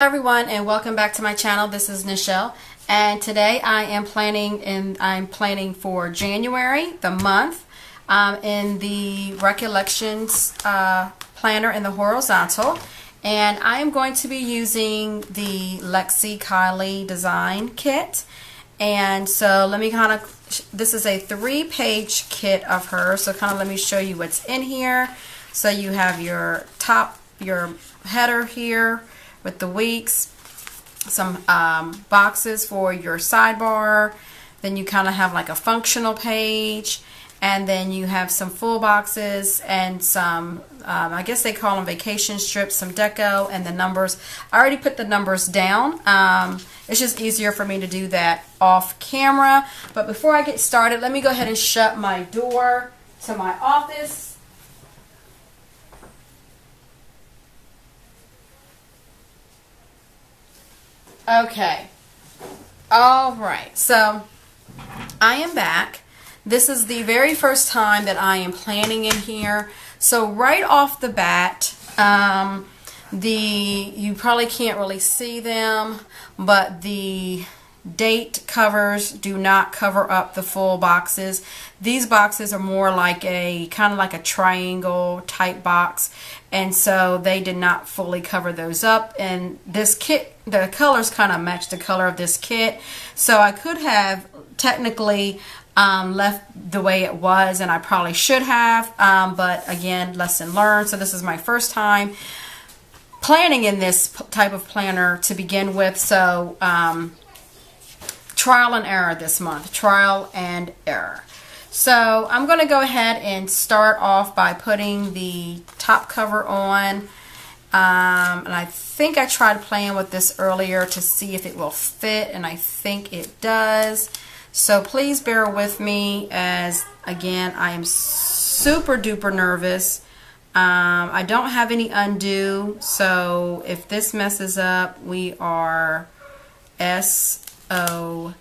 Hello everyone, and welcome back to my channel. This is Nichelle, and today I'm planning for January, the month, in the Recollections planner in the horizontal, and I am going to be using the Lexie Kylee design kit. And so let me this is a 3-page kit of her, so let me show you what's in here. So you have your header here with the weeks, some boxes for your sidebar, then you have like a functional page, and then you have some full boxes and some I guess they call them vacation strips, some deco, and the numbers. I already put the numbers down. It's just easier for me to do that off camera. But before I get started, let me go ahead and shut my door to my office. Okay. All right. So I am back. This is the very first time that I am planning in here. So right off the bat, you probably can't really see them, but the date covers do not cover up the full boxes. These boxes are more like a like a triangle type box, and so they did not fully cover those up. And this kit, the colors match the color of this kit, so I could have technically left the way it was, and I probably should have, but again, lesson learned. So this is my first time planning in this type of planner to begin with, so trial and error this month, trial and error. So I'm going to go ahead and start off by putting the top cover on, and I think I tried playing with this earlier to see if it will fit, and I think it does. So please bear with me, as again I am super duper nervous. I don't have any undo, so if this messes up, we are SOL.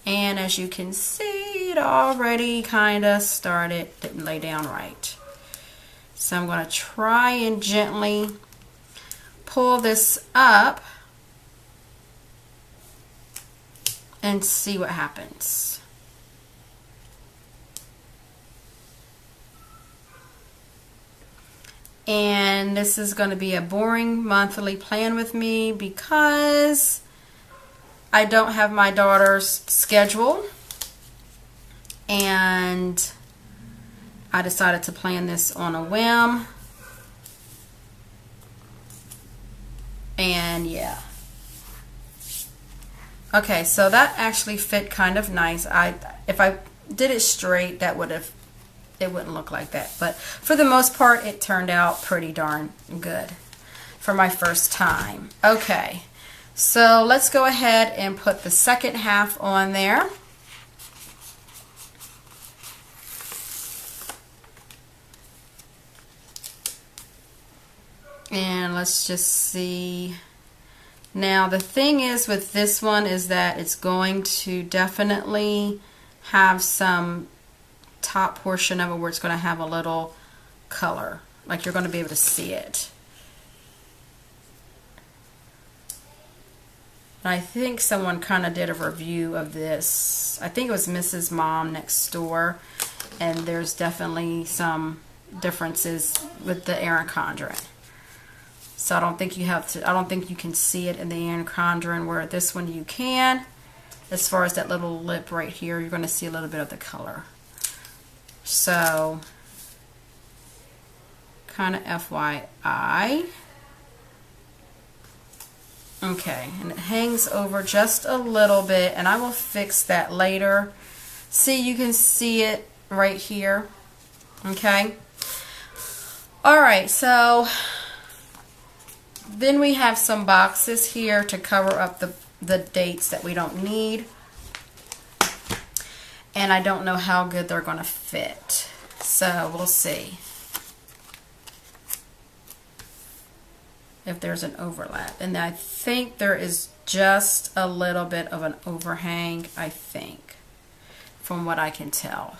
And as you can see, it already didn't lay down right. So I'm going to try and gently pull this up and see what happens. And this is going to be a boring monthly plan with me because I don't have my daughter's schedule, and I decided to plan this on a whim. And yeah. Okay, so that actually fit kind of nice. If I did it straight, it wouldn't look like that. But for the most part, it turned out pretty darn good for my first time. Okay, so let's go ahead and put the second half on there. And let's just see. Now the thing is with this one is that it's going to definitely have some top portion of it where it's going to have a little color, like you're going to be able to see it. And I think someone did a review of this. I think it was Mrs. Mom Next Door, and there's definitely some differences with the Erin Condren. So I don't think you can see it in the Erin Condren, where this one you can. As far as that little lip right here, you're going to see a little bit of the color. So, FYI. Okay, and it hangs over just a little bit, and I will fix that later. See, you can see it right here. Okay. Alright, so then we have some boxes here to cover up the dates that we don't need. And I don't know how good they're going to fit. So we'll see if there's an overlap. And I think there is just a little bit of an overhang, I think, from what I can tell.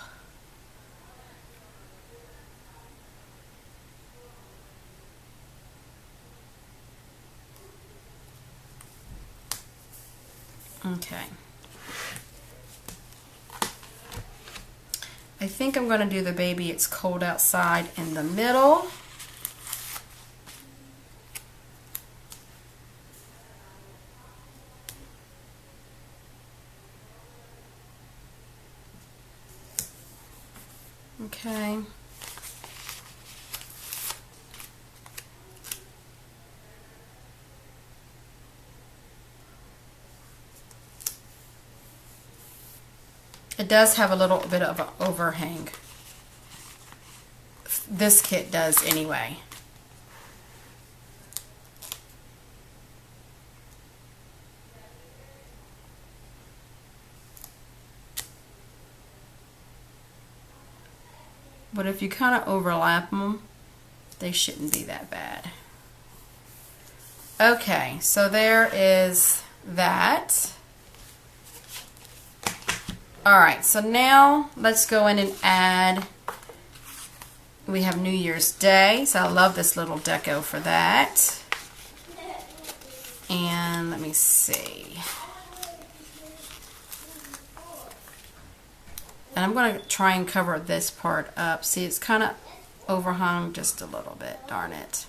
Okay. I think I'm going to do the Baby It's Cold Outside in the middle. Okay. It does have a little bit of an overhang. This kit does anyway. But if you kind of overlap them, they shouldn't be that bad. Okay, so there is that. Alright, so now let's go in and add, we have New Year's Day, so I love this little deco for that. And let me see. And I'm going to try and cover this part up. See, it's kind of overhung just a little bit, darn it.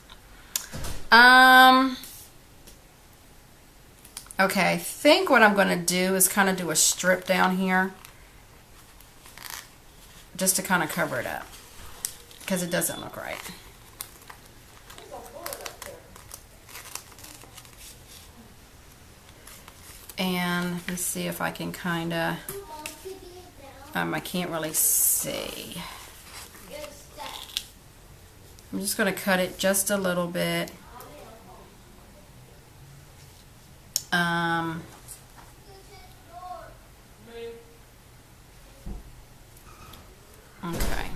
Okay, I think what I'm going to do is kind of do a strip down here. Just to kind of cover it up. Because it doesn't look right. And let me see if I can kind of... I can't really see. I'm just going to cut it just a little bit. Okay.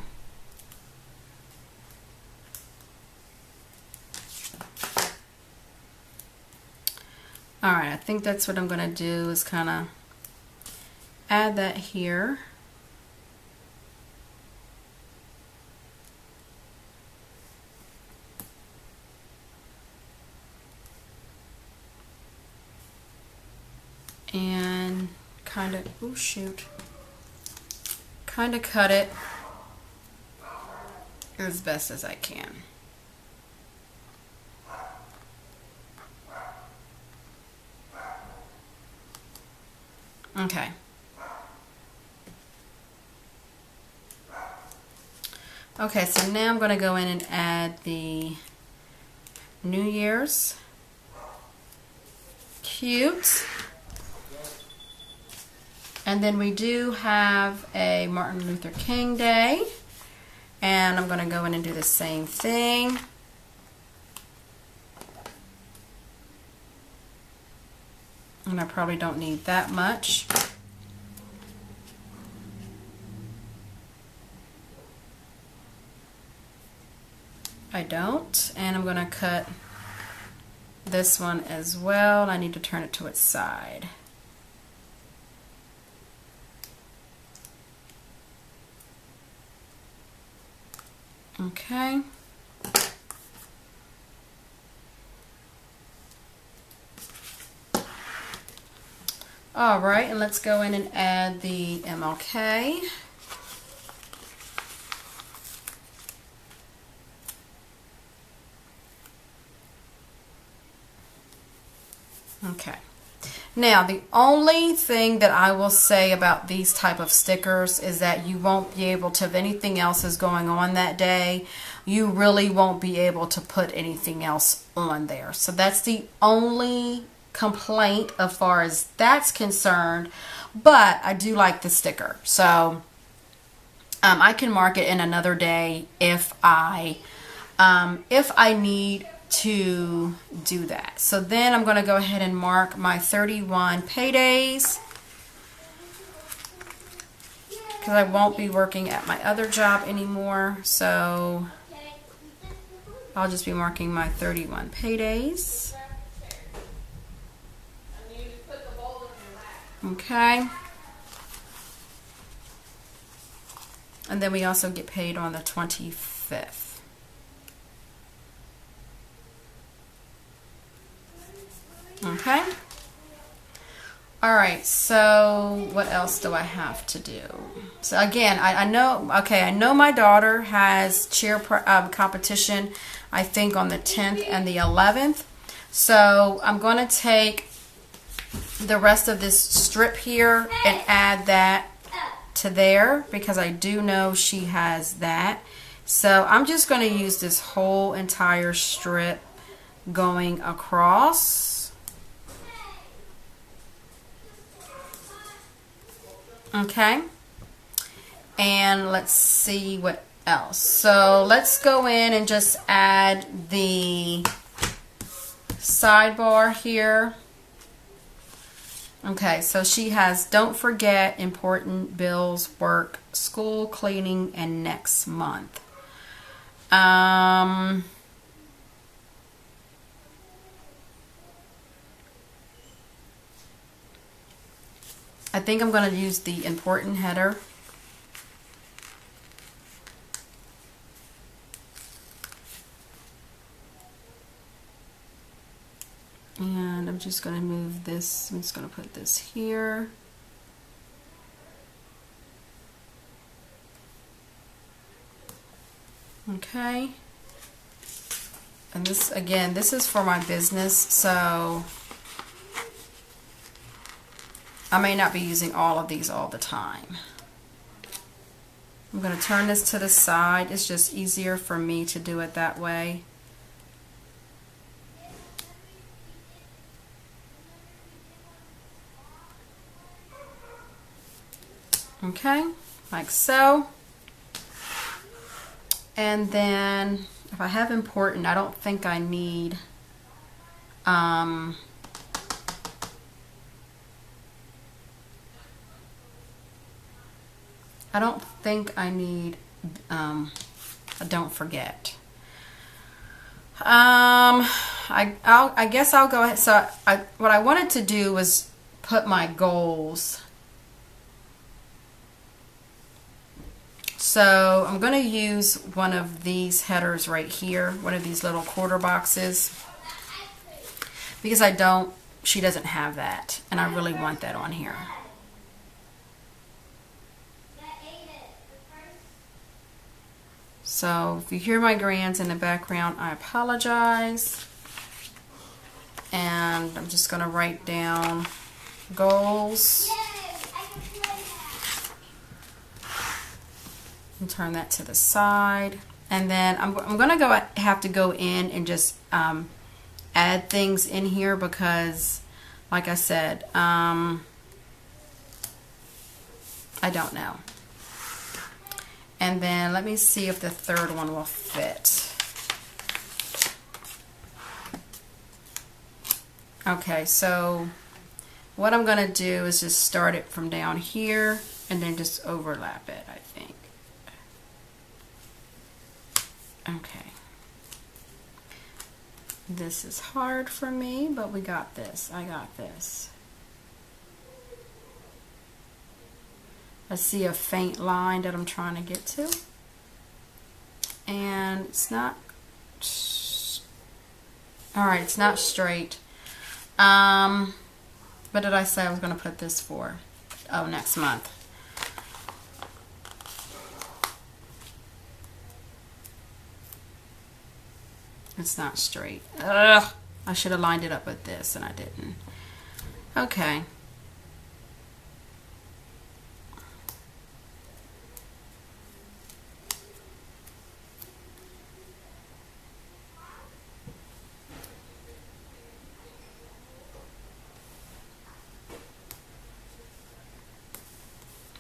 Alright, I think that's what I'm going to do is kind of add that here. And kind of, oh shoot, kind of cut it as best as I can. Okay. Okay, so now I'm going to go in and add the New Year's. Cute. And then we do have a Martin Luther King Day. And I'm going to go in and do the same thing. And I probably don't need that much. I don't. And I'm going to cut this one as well. I need to turn it to its side. Okay. All right, and let's go in and add the MLK. Okay. Now, the only thing that I will say about these type of stickers is that you won't be able to, if anything else is going on that day, you really won't be able to put anything else on there. So that's the only complaint as far as that's concerned, but I do like the sticker. So I can mark it in another day if I need to do that. So then I'm going to go ahead and mark my 31 paydays because I won't be working at my other job anymore. So I'll just be marking my 31 paydays. Okay. And then we also get paid on the 25th. Okay. All right, so what else do I have to do? So again, I know, okay, I know my daughter has cheer competition, I think on the 10th and the 11th. So I'm going to take the rest of this strip here and add that to there because I do know she has that. So I'm just going to use this whole entire strip going across. Okay, and let's see what else. So let's go in and just add the sidebar here. Okay, so she has don't forget important bills, work, school, cleaning, and next month. I think I'm going to use the important header. And I'm just going to move this, I'm just going to put this here. Okay. And this, again, this is for my business, so I may not be using all of these all the time. I'm going to turn this to the side. It's just easier for me to do it that way. Okay, like so. And then if I have important, I don't think I need I don't think I need don't forget. I guess I'll go ahead. So what I wanted to do was put my goals. So I'm going to use one of these headers right here, one of these little quarter boxes, because she doesn't have that, and I really want that on here. So if you hear my grands in the background, I apologize. And I'm just going to write down goals. And turn that to the side. And then I'm going to have to go in and just add things in here because, like I said, I don't know. And then let me see if the third one will fit. Okay, so what I'm going to do is just start it from down here and then just overlap it, I think. Okay. This is hard for me, but we got this. I got this. I see a faint line that I'm trying to get to. And it's not, all right, it's not straight. What did I say I was going to put this for? Oh, next month. It's not straight. Ugh, I should have lined it up with this and I didn't. Okay.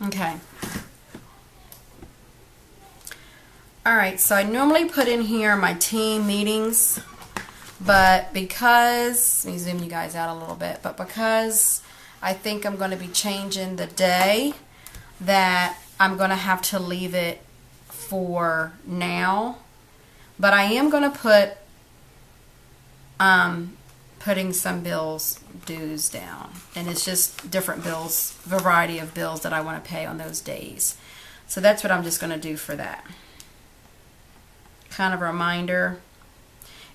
Okay. Alright, so I normally put in here my team meetings, but because, let me zoom you guys out a little bit, but because I think I'm going to be changing the day, that I'm going to have to leave it for now. But I am going to put putting some bills dues down, and it's just different bills, variety of bills that I want to pay on those days. So that's what I'm just going to do for that. Kind of a reminder,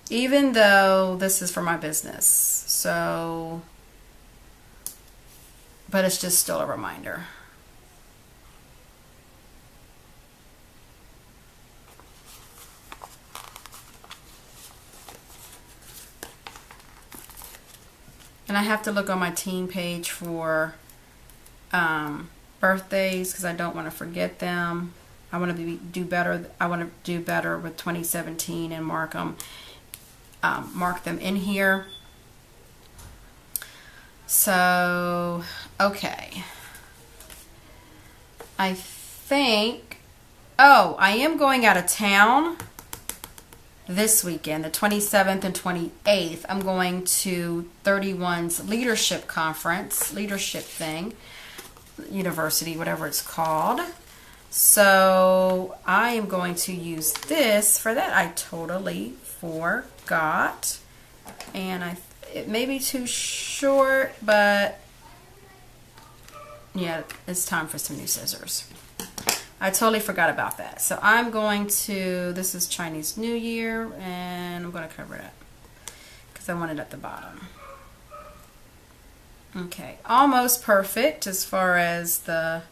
even though this is for my business. So but it's just still a reminder. And I have to look on my team page for birthdays because I don't want to forget them. I want to do better. I want to do better with 2017 and mark them in here. So, okay. I think, oh, I am going out of town this weekend, the 27th and 28th. I'm going to 31's leadership conference, leadership thing, university, whatever it's called. So I am going to use this for that. I totally forgot. And it may be too short, but yeah, it's time for some new scissors. I totally forgot about that. So I'm going to, this is Chinese New Year, and I'm going to cover it up because I want it at the bottom. Okay, almost perfect as far as the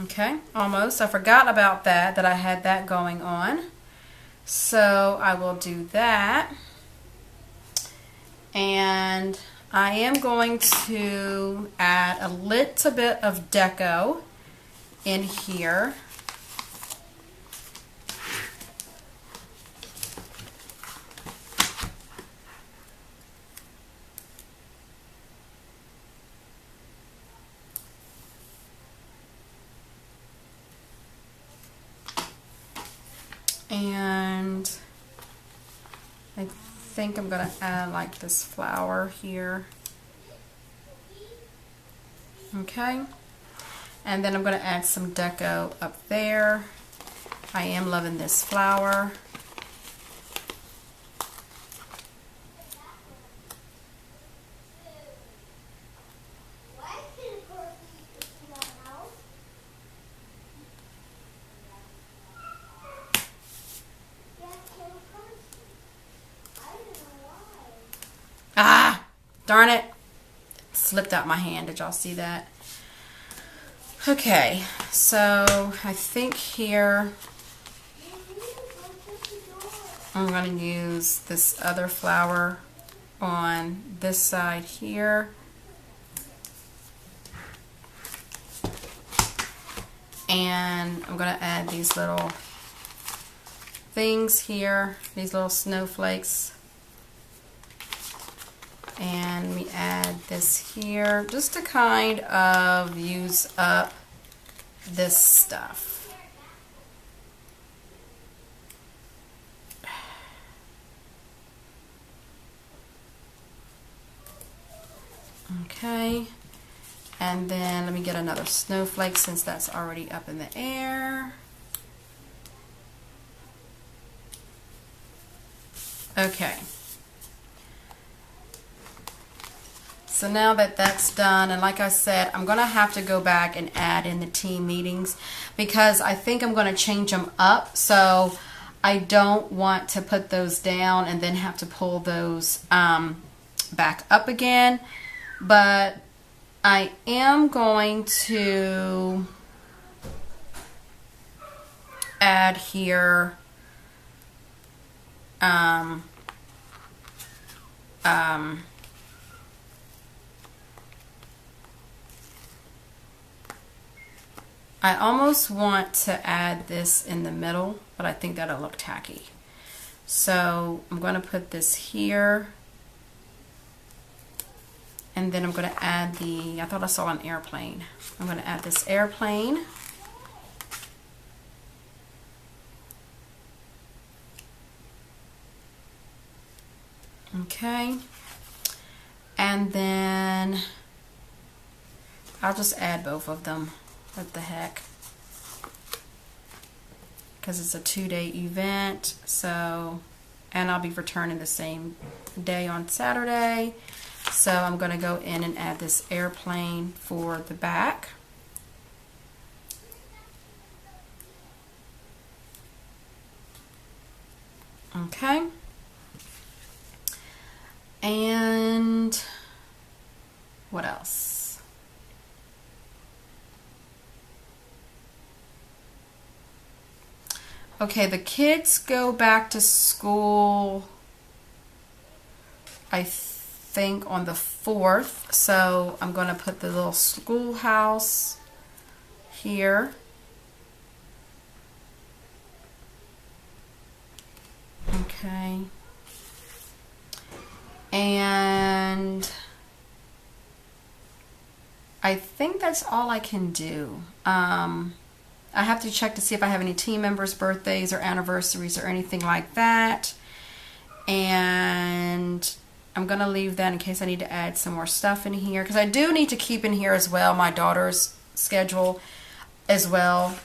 okay, almost. I forgot about that I had that going on. So I will do that. And I am going to add a little bit of deco in here. And I think I'm going to add like this flower here. Okay. And then I'm going to add some deco up there. I am loving this flower. Ah, darn it. Slipped out my hand. Did y'all see that? Okay, so I think here I'm going to use this other flower on this side here. And I'm going to add these little things here, these little snowflakes. And let me add this here just to kind of use up this stuff. Okay, and then let me get another snowflake since that's already up in the air. Okay. So now that that's done, and like I said, I'm going to have to go back and add in the team meetings because I think I'm going to change them up. So I don't want to put those down and then have to pull those back up again. But I am going to add here I almost want to add this in the middle, but I think that'll look tacky. So I'm going to put this here. And then I'm going to add the, I thought I saw an airplane. I'm going to add this airplane. Okay. And then I'll just add both of them. What the heck? Because it's a 2-day event. So, and I'll be returning the same day on Saturday. So I'm going to go in and add this airplane for the back. Okay. And what else? Okay, the kids go back to school, I think, on the 4th. So I'm going to put the little schoolhouse here. Okay. And I think that's all I can do. I have to check to see if I have any team members' birthdays or anniversaries or anything like that. And I'm going to leave that in case I need to add some more stuff in here. Because I do need to keep in here as well my daughter's schedule as well.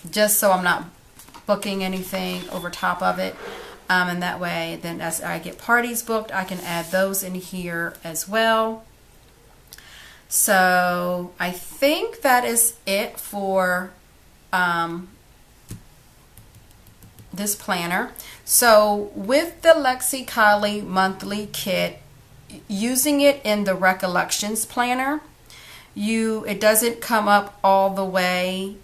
Just so I'm not booking anything over top of it. And that way, then as I get parties booked, I can add those in here as well. So I think that is it for this planner. So with the Lexie Kylee monthly kit, using it in the Recollections planner, it doesn't come up all the way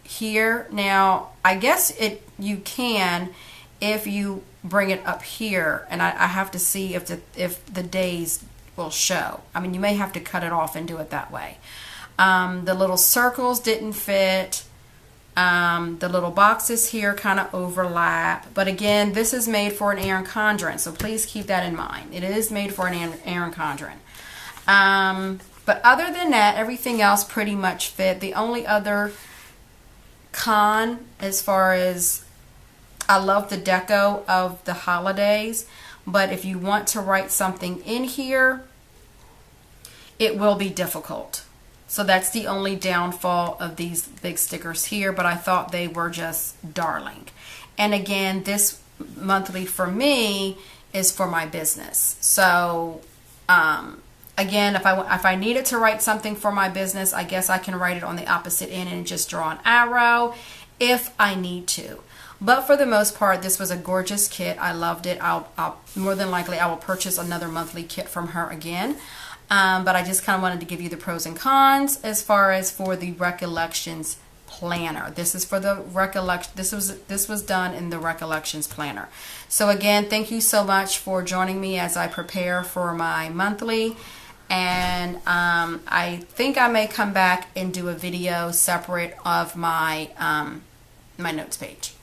here. Now I guess you can if you bring it up here, and I have to see if the days will show. I mean, you may have to cut it off and do it that way. The little circles didn't fit. The little boxes here kind of overlap. But again, this is made for an Erin Condren, so please keep that in mind. It is made for an Erin Condren. But other than that, everything else pretty much fit. The only other con, as far as, I love the deco of the holidays, but if you want to write something in here, it will be difficult. So that's the only downfall of these big stickers here, but I thought they were just darling. And again, this monthly for me is for my business. So again, if I needed to write something for my business, I guess I can write it on the opposite end and just draw an arrow if I need to. But for the most part, this was a gorgeous kit. I loved it. I'll more than likely I will purchase another monthly kit from her again. But I just kind of wanted to give you the pros and cons as far as for the Recollections planner. This is for the Recollection. This was done in the Recollections planner. So again, thank you so much for joining me as I prepare for my monthly. And I think I may come back and do a video separate of my my notes page.